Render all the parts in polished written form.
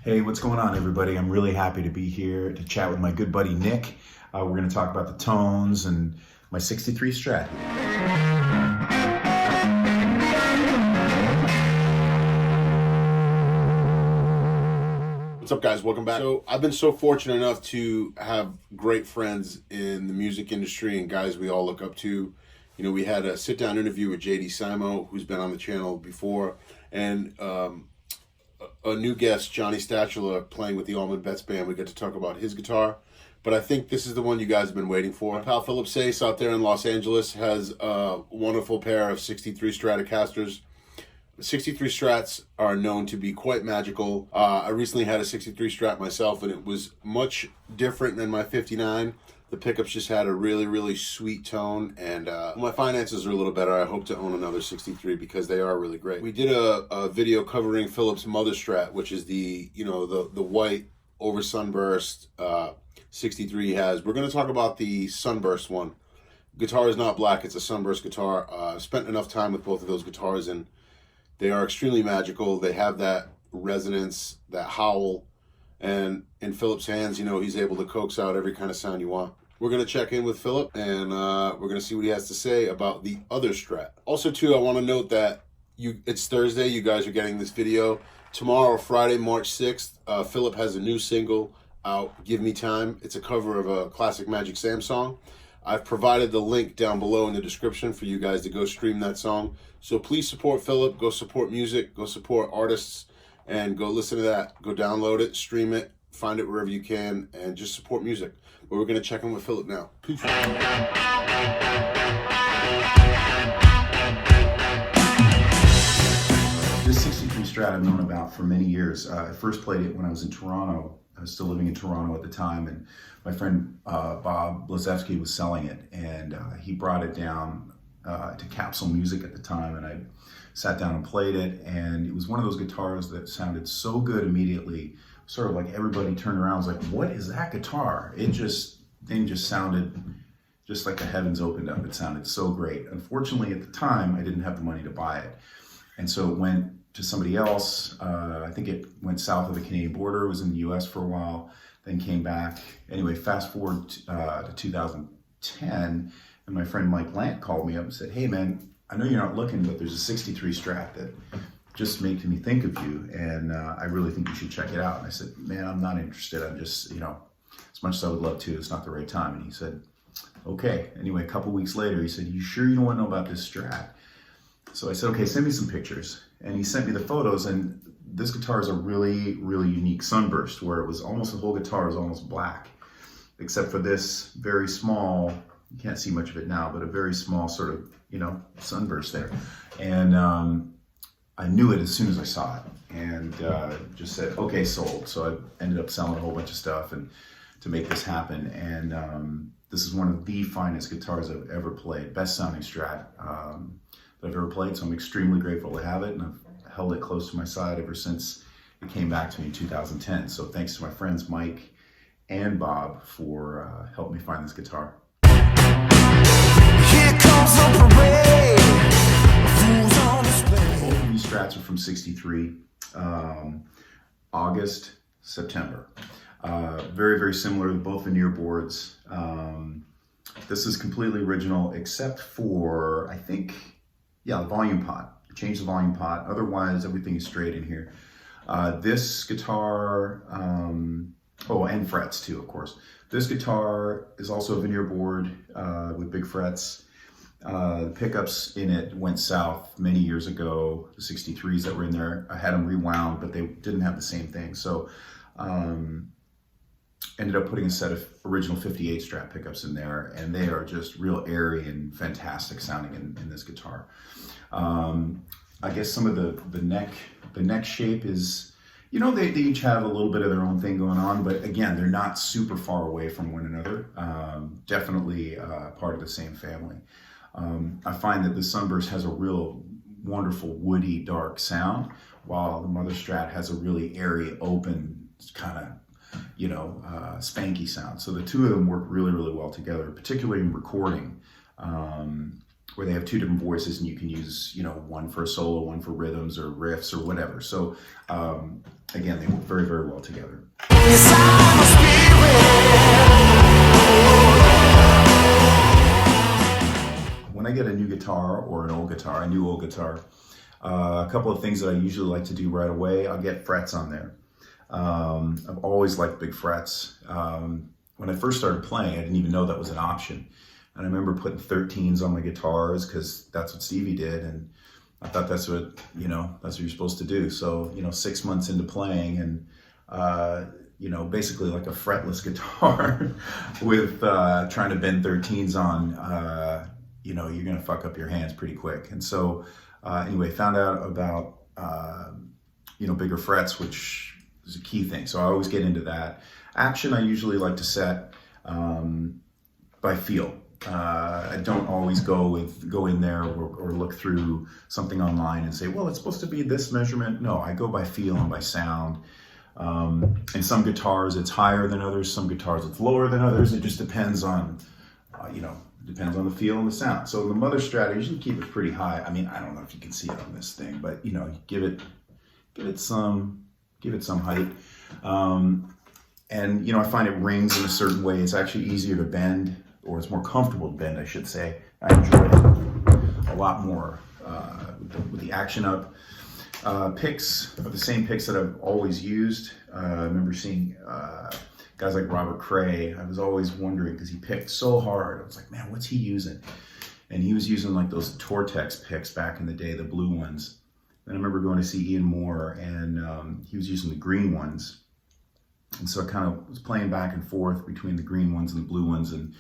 Hey, what's going on, everybody? I'm really happy to be here to chat with my good buddy Nick. We're going to talk about the tones and my 63 Strat. What's up, guys? Welcome back. So I've been so fortunate enough to have great friends in the music industry and guys we all look up to. You know, we had a sit-down interview with JD Simo, who's been on the channel before, and a new guest, Johnny Statula, playing with the Allman Betts Band. We get to talk about his guitar, but I think this is the one you guys have been waiting for. My pal Philip Sayce out there in Los Angeles has a wonderful pair of 63 Stratocasters. 63 Strats are known to be quite magical. I recently had a 63 Strat myself, and it was much different than my 59. The pickups just had a really, really sweet tone, and my finances are a little better. I hope to own another 63 because they are really great. We did a video covering Philip's Mother Strat, which is the white over sunburst 63 he has. We're going to talk about the sunburst one. Guitar is not black; it's a sunburst guitar. I've spent enough time with both of those guitars, and they are extremely magical. They have that resonance, that howl, and in Philip's hands, you know, he's able to coax out every kind of sound you want. We're going to check in with Philip, and we're going to see what he has to say about the other Strat. Also, too, I want to note that it's Thursday. You guys are getting this video. Tomorrow, Friday, March 6th, Philip has a new single out, Give Me Time. It's a cover of a classic Magic Sam song. I've provided the link down below in the description for you guys to go stream that song. So please support Philip, go support music, go support artists, and go listen to that. Go download it, stream it, find it wherever you can, and just support music. But we're going to check in with Philip now. Peace. This 63 Strat I've known about for many years. I first played it when I was in Toronto. I was still living in Toronto at the time, and my friend Bob Blazevsky was selling it, and he brought it down to Capsule Music at the time, and I sat down and played it, and it was one of those guitars that sounded so good immediately, sort of like everybody turned around and was like, what is that guitar? Thing just sounded just like the heavens opened up. It sounded so great. Unfortunately, at the time, I didn't have the money to buy it, and so it went to somebody else. I think it went south of the Canadian border, was in the US for a while, then came back. Anyway, fast forward to 2010, and my friend Mike Lant called me up and said, hey man, I know you're not looking, but there's a 63 Strat that just made me think of you, and I really think you should check it out. And I said, man, I'm not interested. I'm just, as much as I would love to, it's not the right time. And he said, okay. Anyway, a couple weeks later, he said, you sure you don't want to know about this Strat? So I said, okay, send me some pictures. And he sent me the photos, and this guitar is a really, really unique sunburst, where it was almost, the whole guitar was almost black, except for this very small, you can't see much of it now, but a very small sort of, sunburst there. And I knew it as soon as I saw it, and just said, okay, sold. So I ended up selling a whole bunch of stuff and to make this happen. And this is one of the finest guitars I've ever played, best sounding Strat that I've ever played. So I'm extremely grateful to have it, and I've held it close to my side ever since it came back to me in 2010. So thanks to my friends Mike and Bob for helping me find this guitar. Here comes the parade. Both of these Strats are from 63, August, September. Very, very similar to both veneer boards. This is completely original except for, I think, the volume pot. I changed the volume pot. Otherwise, everything is straight in here. This guitar, and frets too, of course. This guitar is also a veneer board with big frets. The pickups in it went south many years ago. The 63s that were in there, I had them rewound, but they didn't have the same thing. So ended up putting a set of original 58 Strat pickups in there, and they are just real airy and fantastic sounding in this guitar. I guess some of the neck shape is, they each have a little bit of their own thing going on, but again, they're not super far away from one another. Definitely part of the same family. I find that the Sunburst has a real wonderful woody dark sound, while the Mother Strat has a really airy, open kind of, spanky sound. So the two of them work really, really well together, particularly in recording. where they have two different voices, and you can use, you know, one for a solo, one for rhythms or riffs or whatever. So again, they work very, very well together. When I get a new guitar or an old guitar, a new old guitar, a couple of things that I usually like to do right away, I'll get frets on there. I've always liked big frets. When I first started playing, I didn't even know that was an option. And I remember putting 13s on my guitars because that's what Stevie did. And I thought that's what, you know, that's what you're supposed to do. So, you know, 6 months into playing and, you know, basically like a fretless guitar with trying to bend 13s on, you know, you're going to fuck up your hands pretty quick. And so anyway, found out about, you know, bigger frets, which is a key thing. So I always get into that. Action, I usually like to set by feel. I don't always go in there or look through something online and say, well, it's supposed to be this measurement. No, I go by feel and by sound. And some guitars it's higher than others, some guitars it's lower than others. It just depends on, you know, depends on the feel and the sound. So the mother Strat, I usually keep it pretty high. I mean, I don't know if you can see it on this thing, but you know, give it some height. And you know, I find it rings in a certain way. It's actually easier to bend, or it's more comfortable to bend, I should say. I enjoy it a lot more with the action up. Picks are the same picks that I've always used. I remember seeing guys like Robert Cray. I was always wondering, because he picked so hard. I was like, man, what's he using? And he was using like those Tortex picks back in the day, the blue ones. And I remember going to see Ian Moore, and he was using the green ones. And so I kind of was playing back and forth between the green ones and the blue ones, and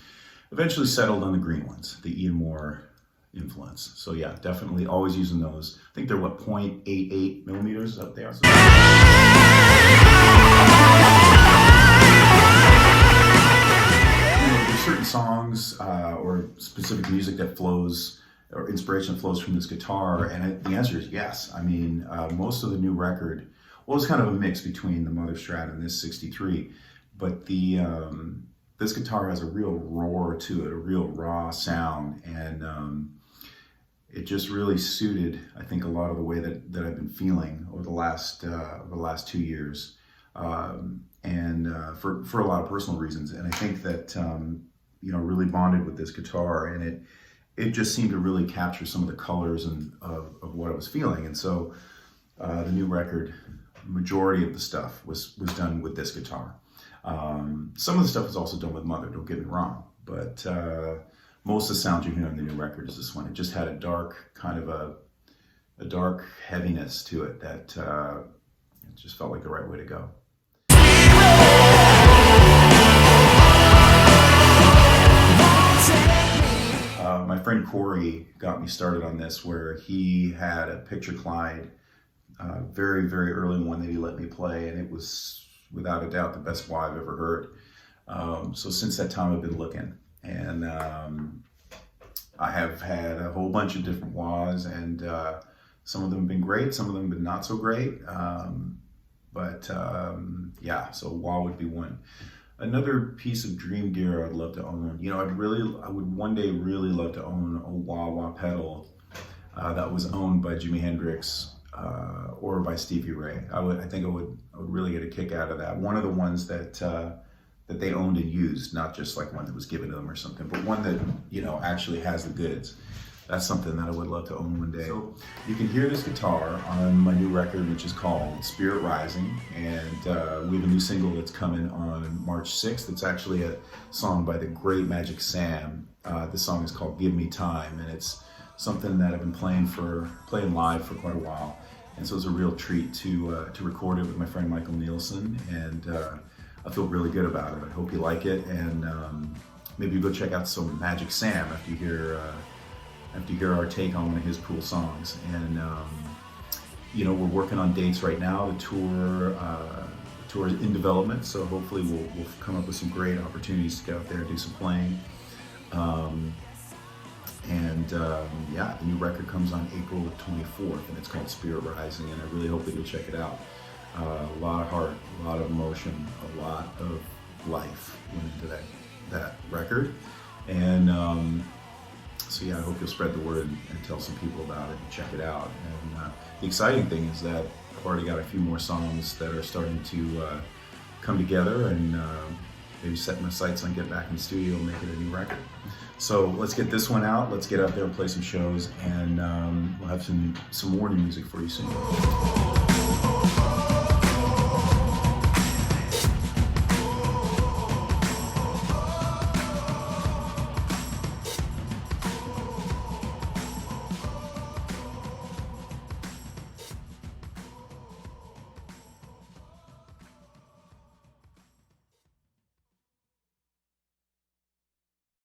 eventually settled on the green ones, the Ian Moore influence. So yeah, definitely always using those. I think they're what, 0.88 millimeters up there. So there's certain songs or specific music that flows, or inspiration flows from this guitar, and the answer is yes. I mean, most of the new record, well, it's kind of a mix between the Mother Strat and this 63, but this guitar has a real roar to it, a real raw sound, and it just really suited, I think, a lot of the way that I've been feeling over the last 2 years, and for a lot of personal reasons. And I think that you know, really bonded with this guitar, and it just seemed to really capture some of the colors and of what I was feeling. And so the new record, majority of the stuff was done with this guitar. Some of the stuff is also done with Mother, don't get me wrong, but most of the sound you hear on the new record is this one. It just had a dark, kind of a dark heaviness to it that it just felt like the right way to go. My friend Corey got me started on this, where he had a Picture Clyde, very, very early one that he let me play, and it was without a doubt the best wah I've ever heard. So since that time I've been looking, and I have had a whole bunch of different wahs, and some of them have been great, some of them have been not so great, but yeah, so wah would be one. Another piece of dream gear I'd love to own, you know, I would one day really love to own a wah pedal that was owned by Jimi Hendrix or by Stevie Ray. I think I would really get a kick out of that. One of the ones that they owned and used, not just like one that was given to them or something, but one that, you know, actually has the goods. That's something that I would love to own one day. So you can hear this guitar on my new record, which is called Spirit Rising, and we have a new single that's coming on March 6th. It's actually a song by the great Magic Sam. The song is called Give Me Time, and it's something that I've been playing live for quite a while. And so it's a real treat to record it with my friend Michael Nielsen, and I feel really good about it. I hope you like it, and maybe you go check out some Magic Sam after you hear our take on one of his cool songs. And you know, we're working on dates right now. The tour is in development, so hopefully we'll come up with some great opportunities to get out there and do some playing. Yeah, the new record comes on April 24th, and it's called Spirit Rising, and I really hope that you'll check it out. A lot of heart, a lot of emotion, a lot of life went into that record, and So yeah, I hope you'll spread the word and tell some people about it and check it out. And the exciting thing is that I've already got a few more songs that are starting to come together, and maybe set my sights on get back in the studio and make it a new record. So let's get this one out. Let's get out there and play some shows, and we'll have some more new music for you soon.